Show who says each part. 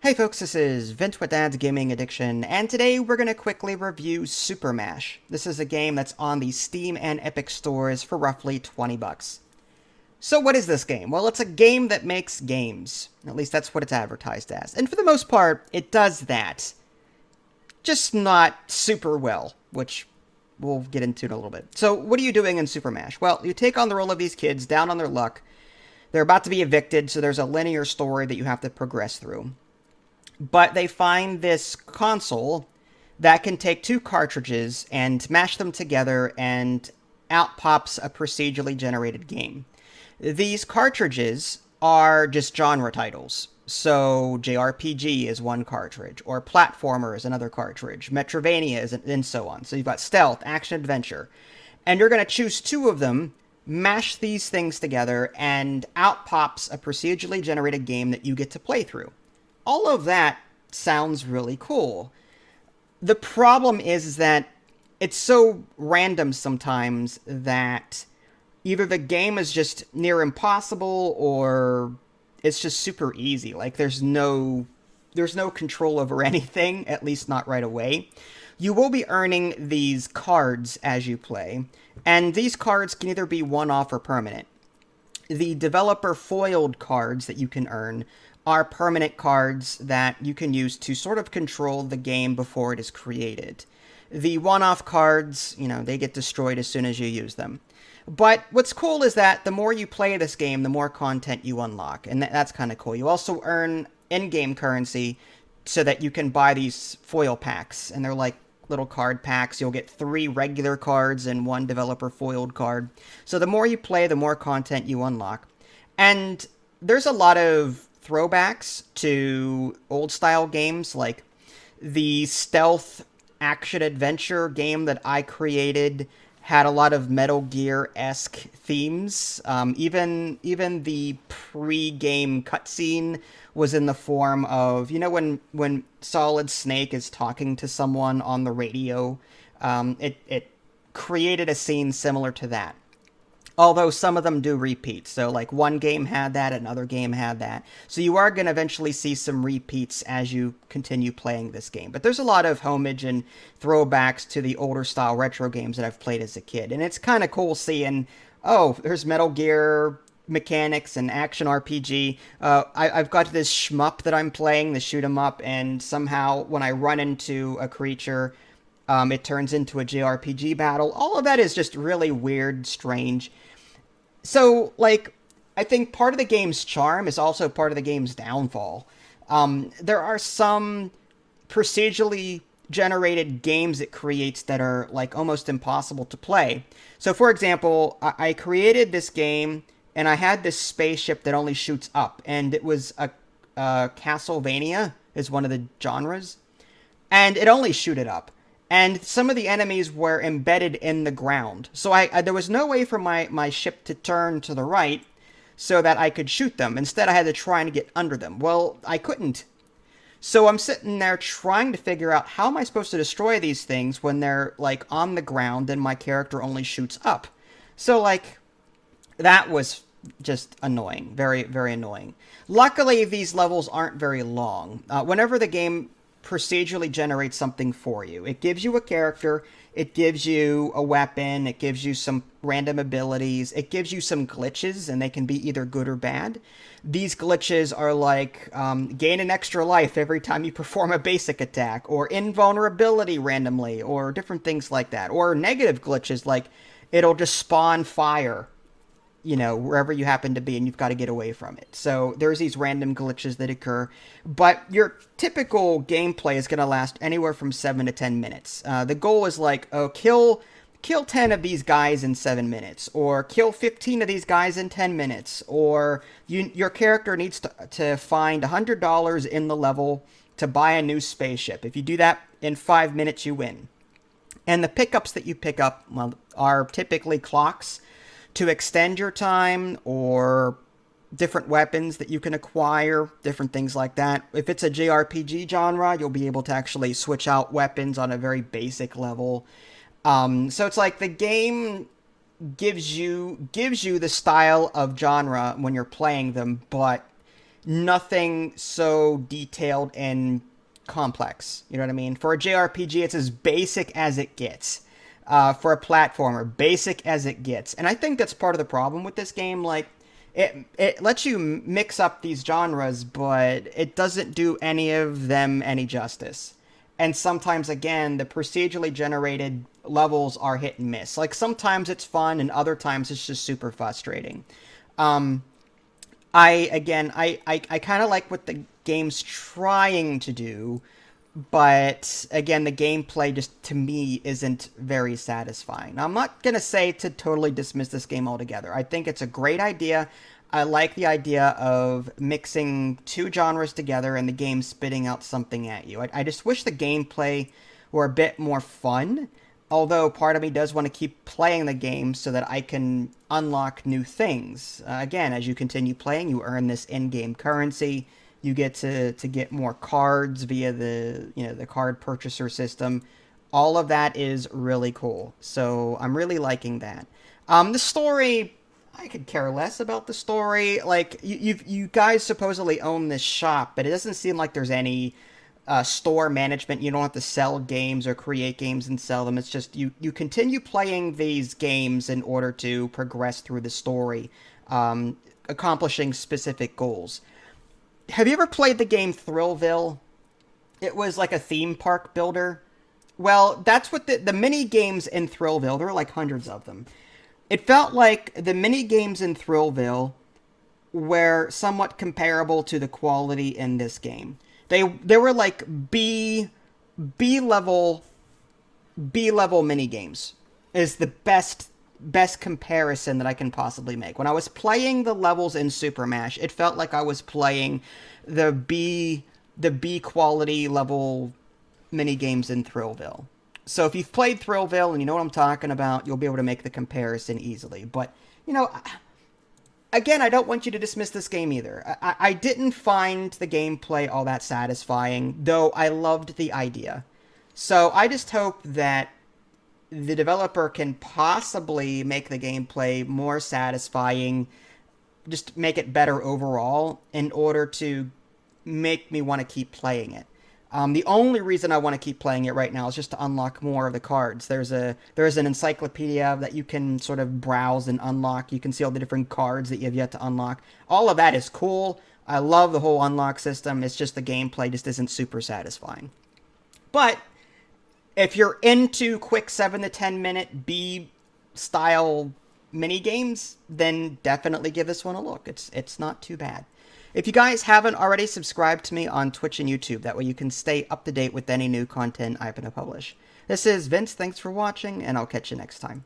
Speaker 1: Hey folks, this is Vint with Dad's Gaming Addiction, and today we're going to quickly review SuperMash. This is a game that's on the Steam and Epic stores for roughly 20 bucks. So what is this game? Well, it's a game that makes games. At least that's what it's advertised as. And for the most part, it does that. Just not super well, which we'll get into in a little bit. So what are you doing in SuperMash? Well, you take on the role of these kids down on their luck. They're about to be evicted, so there's a linear story that you have to progress through. But they find this console that can take two cartridges and mash them together, and out pops a procedurally generated game. These cartridges are just genre titles. So JRPG is one cartridge, or platformer is another cartridge, Metroidvania is, and so on. So you've got stealth, action, adventure. And you're going to choose two of them, mash these things together, and out pops a procedurally generated game that you get to play through. All of that sounds really cool. The problem is that it's so random sometimes that either the game is just near impossible or it's just super easy. Like there's no control over anything, at least not right away. You will be earning these cards as you play, and these cards can either be one-off or permanent. The developer foiled cards that you can earn are permanent cards that you can use to sort of control the game before it is created. The one-off cards, they get destroyed as soon as you use them. But what's cool is that the more you play this game, the more content you unlock, and that's kind of cool. You also earn in-game currency so that you can buy these foil packs, and they're like little card packs. You'll get 3 regular cards and 1 developer foiled card. So the more you play, the more content you unlock. And there's a lot of throwbacks to old style games, like the stealth action adventure game that I created had a lot of Metal Gear-esque themes. Even the pre-game cutscene was in the form of, when Solid Snake is talking to someone on the radio, it created a scene similar to that. Although some of them do repeat. So like one game had that, another game had that. So you are going to eventually see some repeats as you continue playing this game. But there's a lot of homage and throwbacks to the older style retro games that I've played as a kid. And it's kind of cool seeing, there's Metal Gear mechanics and action RPG. I've got this shmup that I'm playing, the shoot 'em up, and somehow when I run into a creature, it turns into a JRPG battle. All of that is just really weird, strange. So, I think part of the game's charm is also part of the game's downfall. There are some procedurally generated games it creates that are, almost impossible to play. So, for example, I created this game, and I had this spaceship that only shoots up, and it was a Castlevania is one of the genres, and it only shooted up. And some of the enemies were embedded in the ground. So there was no way for my ship to turn to the right so that I could shoot them. Instead, I had to try and get under them. Well, I couldn't. So I'm sitting there trying to figure out how am I supposed to destroy these things when they're, on the ground and my character only shoots up. So, that was just annoying. Very, very annoying. Luckily, these levels aren't very long. Whenever the game procedurally generates something for you, it gives you a character, it gives you a weapon, it gives you some random abilities, it gives you some glitches, and they can be either good or bad. These glitches are like gain an extra life every time you perform a basic attack, or invulnerability randomly, or different things like that. Or negative glitches like it'll just spawn fire wherever you happen to be, and you've got to get away from it. So there's these random glitches that occur, but your typical gameplay is going to last anywhere from 7 to 10 minutes. The goal is kill 10 of these guys in 7 minutes, or kill 15 of these guys in 10 minutes, or your character needs to find $100 in the level to buy a new spaceship. If you do that in 5 minutes, you win. And the pickups that you pick up, are typically clocks to extend your time, or different weapons that you can acquire, different things like that. If it's a JRPG genre, you'll be able to actually switch out weapons on a very basic level. So it's like the game gives you the style of genre when you're playing them, but nothing so detailed and complex. You know what I mean? For a JRPG, it's as basic as it gets. For a platformer, basic as it gets. And I think that's part of the problem with this game. Like, it lets you mix up these genres, but it doesn't do any of them any justice. And sometimes, again, the procedurally generated levels are hit and miss. Like, sometimes it's fun, and other times it's just super frustrating. Um, I kind of like what the game's trying to do, but again, the gameplay just to me isn't very satisfying. Now, I'm not gonna say to totally dismiss this game altogether. I think it's a great idea. I like the idea of mixing two genres together and the game spitting out something at you. I just wish the gameplay were a bit more fun. Although part of me does want to keep playing the game so that I can unlock new things. Again, as you continue playing, you earn this in-game currency. You get to get more cards via the card purchaser system. All of that is really cool. So I'm really liking that. The story, I could care less about the story. Like you guys supposedly own this shop, but it doesn't seem like there's any store management. You don't have to sell games or create games and sell them. It's just you continue playing these games in order to progress through the story, accomplishing specific goals. Have you ever played the game Thrillville? It was like a theme park builder. Well, that's what the mini games in Thrillville, there were like hundreds of them. It felt like the mini games in Thrillville were somewhat comparable to the quality in this game. They were like B level mini games is the best comparison that I can possibly make. When I was playing the levels in SuperMash, it felt like I was playing the B quality level mini games in Thrillville. So if you've played Thrillville and you know what I'm talking about, you'll be able to make the comparison easily. But, you know, again, I don't want you to dismiss this game either. I didn't find the gameplay all that satisfying, though I loved the idea. So I just hope that the developer can possibly make the gameplay more satisfying, just make it better overall in order to make me want to keep playing it. The only reason I want to keep playing it right now is just to unlock more of the cards. There's an encyclopedia that you can sort of browse and unlock. You can see all the different cards that you have yet to unlock. All of that is cool. I love the whole unlock system. It's just the gameplay just isn't super satisfying. But if you're into quick 7 to 10 minute B style mini games, then definitely give this one a look. It's not too bad. If you guys haven't already, subscribed to me on Twitch and YouTube. That way you can stay up to date with any new content I'm going to publish. This is Vince. Thanks for watching, and I'll catch you next time.